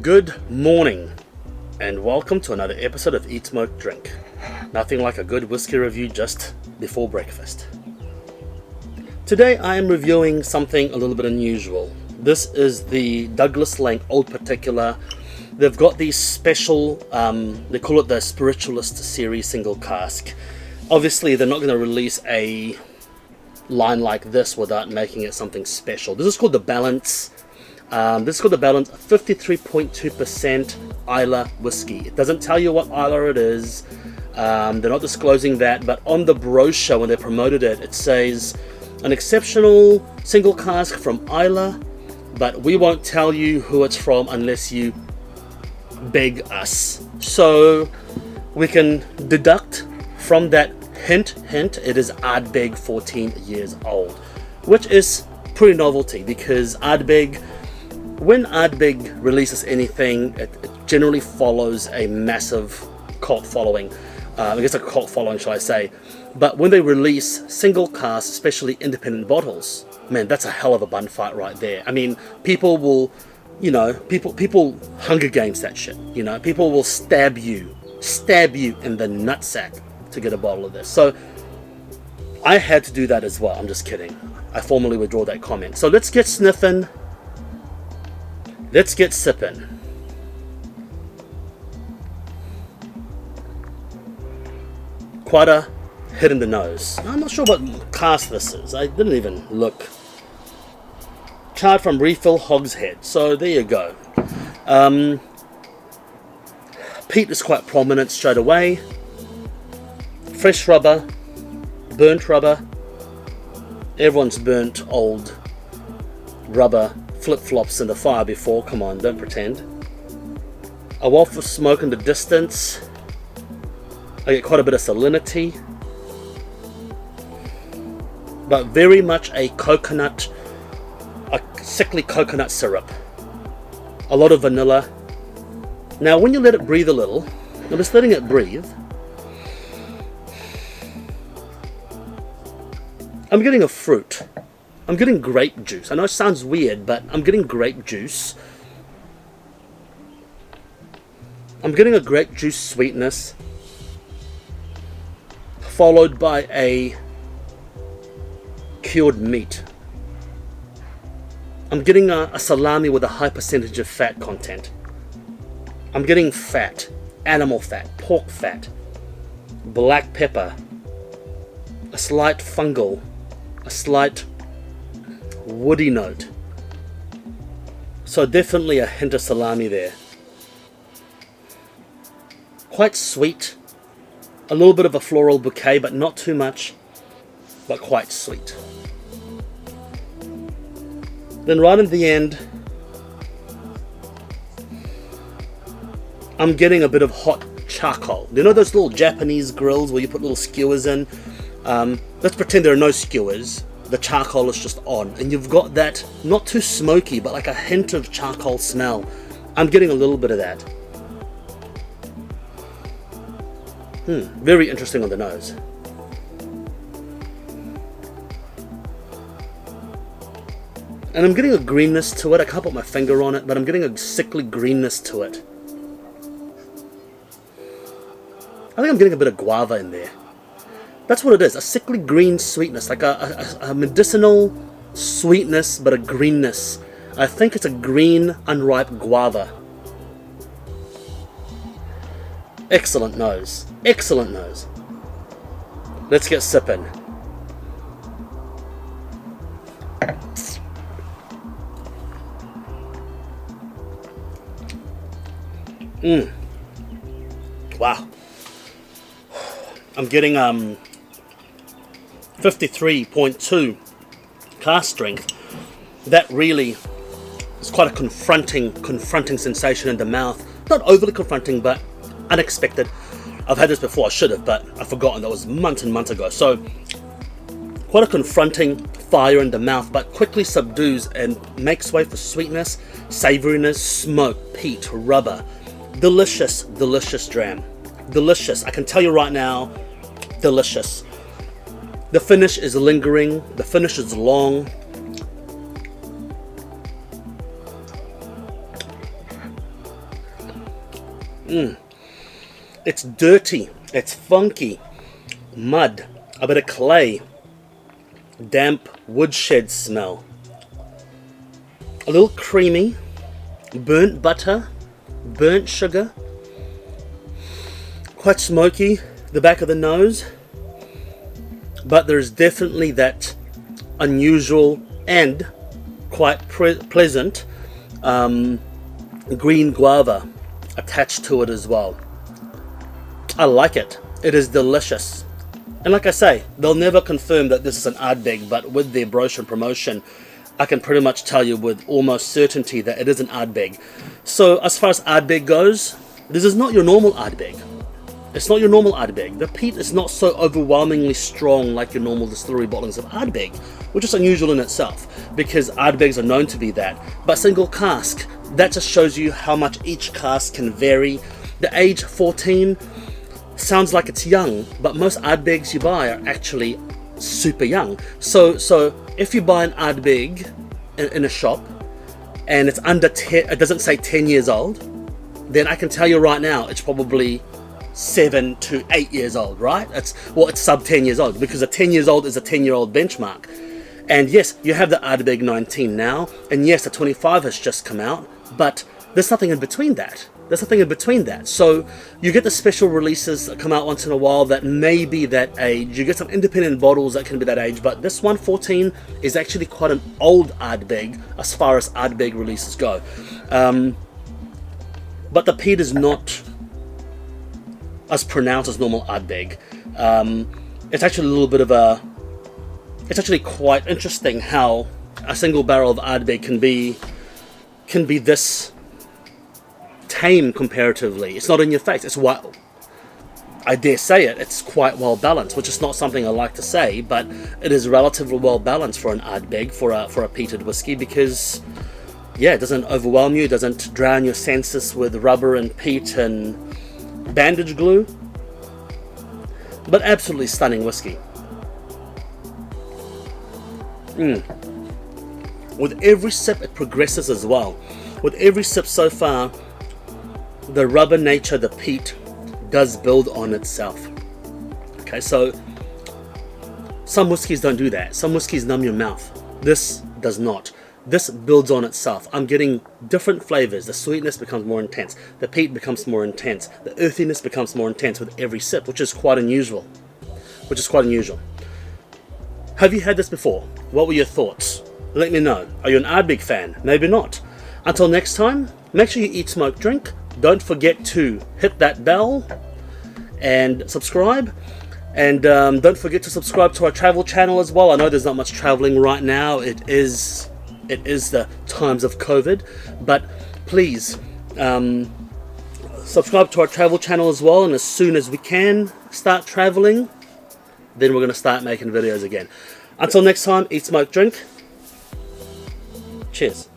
Good morning and welcome to another episode of Eat, Smoke, Drink. Nothing like a good whiskey review just before breakfast. Today I am reviewing something a little bit unusual. This is the Douglas Laing Old Particular. They've got these special, they call it the Spiritualist Series single cask. Obviously they're not going to release a line like this without making it something special. This is called the Balance. This is called the Balance 53.20% Islay whiskey. It doesn't tell you what Islay it is. They're not disclosing that, but on the brochure when they promoted it, it says an exceptional single cask from Islay, but we won't tell you who it's from unless you beg us. So we can deduct from that hint, it is Arbeg 14 years old, which is pretty novelty because Arbeg, when Ardbeg releases anything, it generally follows a massive cult following. I guess a cult following, shall I say. But when they release single cask, especially independent bottles, man, that's a hell of a bun fight right there. I mean, people will, people Hunger Games that shit. People will stab you in the nutsack to get a bottle of this. So I had to do that as well. I'm just kidding. I formally withdraw that comment. So let's get sniffing. Let's get sipping. Quite a hit in the nose. I'm not sure what cask this is. I didn't even look. Charred from refill hogshead. So there you go. Peat is quite prominent straight away. Fresh rubber. Burnt rubber. Everyone's burnt old rubber flip-flops in the fire before. Come on, don't pretend. A waft of smoke in the distance. I get quite a bit of salinity, but very much a sickly coconut syrup. A lot of vanilla. Now when you let it breathe a little, I'm just letting it breathe, I'm getting a fruit. I'm getting grape juice. I know it sounds weird, but I'm getting grape juice. I'm getting a grape juice sweetness, followed by a cured meat. I'm getting a salami with a high percentage of fat content. I'm getting fat, animal fat, pork fat, black pepper, a slight fungal, a slight woody note. So definitely a hint of salami there. Quite sweet. A little bit of a floral bouquet, but not too much, but quite sweet. Then right in the end, I'm getting a bit of hot charcoal. You know those little Japanese grills where you put little skewers in? Let's pretend there are no skewers. The charcoal is just on, and you've got that not too smoky, but like a hint of charcoal smell. I'm getting a little bit of that. Very interesting on the nose. And I'm getting a greenness to it. I can't put my finger on it, but I'm getting a sickly greenness to it. I think I'm getting a bit of guava in there. That's what it is, a sickly green sweetness, like a medicinal sweetness, but a greenness. I think it's a green, unripe guava. Excellent nose. Excellent nose. Let's get sipping. Wow. I'm getting 53.2 cask strength. That really is quite a confronting sensation in the mouth. Not overly confronting, but unexpected. I've had this before, I should have, but I've forgotten. That was months and months ago. So quite a confronting fire in the mouth, but quickly subdues and makes way for sweetness, savouriness, smoke, peat, rubber. Delicious dram. Delicious. I can tell you right now, delicious. The finish is lingering. The finish is long. It's dirty, it's funky, mud, a bit of clay, damp woodshed smell, a little creamy, burnt butter, burnt sugar, quite smoky, the back of the nose, but there's definitely that unusual and quite pleasant green guava attached to it as well. I like it. It is delicious. And like I say, they'll never confirm that this is an Ardbeg, but with their brochure and promotion, I can pretty much tell you with almost certainty that it is an Ardbeg. So as far as Ardbeg goes, this is not your normal Ardbeg. It's not your normal Ardbeg. The peat is not so overwhelmingly strong like your normal distillery bottlings of Arbeg, which is unusual in itself, because Ardbegs are known to be that. But single cask, that just shows you how much each cask can vary. The age 14 sounds like it's young, but most Ardbegs you buy are actually super young. So if you buy an Arbeg in a shop and it's under 10, it doesn't say 10 years old, then I can tell you right now it's probably 7 to 8 years old, right? It's sub 10 years old, because a 10 years old is a 10-year-old benchmark. And yes, you have the Arbeg 19 now, and yes, the 25 has just come out, but there's nothing in between that. There's nothing in between that. So you get the special releases that come out once in a while that may be that age. You get some independent bottles that can be that age, but this 114 is actually quite an old Ardbeg as far as Ardbeg releases go. But the peat is not as pronounced as normal Ardbeg. It's actually a little bit of a... It's actually quite interesting how a single barrel of Ardbeg can be this tame comparatively. It's not in your face. It's what I dare say it's quite well balanced, which is not something I like to say, but it is relatively well balanced for an Ardbeg, for a peated whiskey, because yeah, it doesn't overwhelm you, it doesn't drown your senses with rubber and peat and bandage glue. But absolutely stunning whiskey. With every sip it progresses as well. With every sip so far, the rubber nature, the peat, does build on itself. Okay, so some whiskies don't do that. Some whiskies numb your mouth. This does not. This builds on itself. I'm getting different flavors. The sweetness becomes more intense. The peat becomes more intense. The earthiness becomes more intense with every sip, which is quite unusual. Have you had this before? What were your thoughts? Let me know. Are you an Arbeg fan? Maybe not. Until next time, make sure you eat, smoke, drink. Don't forget to hit that bell and subscribe. And don't forget to subscribe to our travel channel as well. I know there's not much traveling right now. It is the times of COVID. But please subscribe to our travel channel as well. And as soon as we can start traveling, then we're going to start making videos again. Until next time, eat, smoke, drink. Cheers.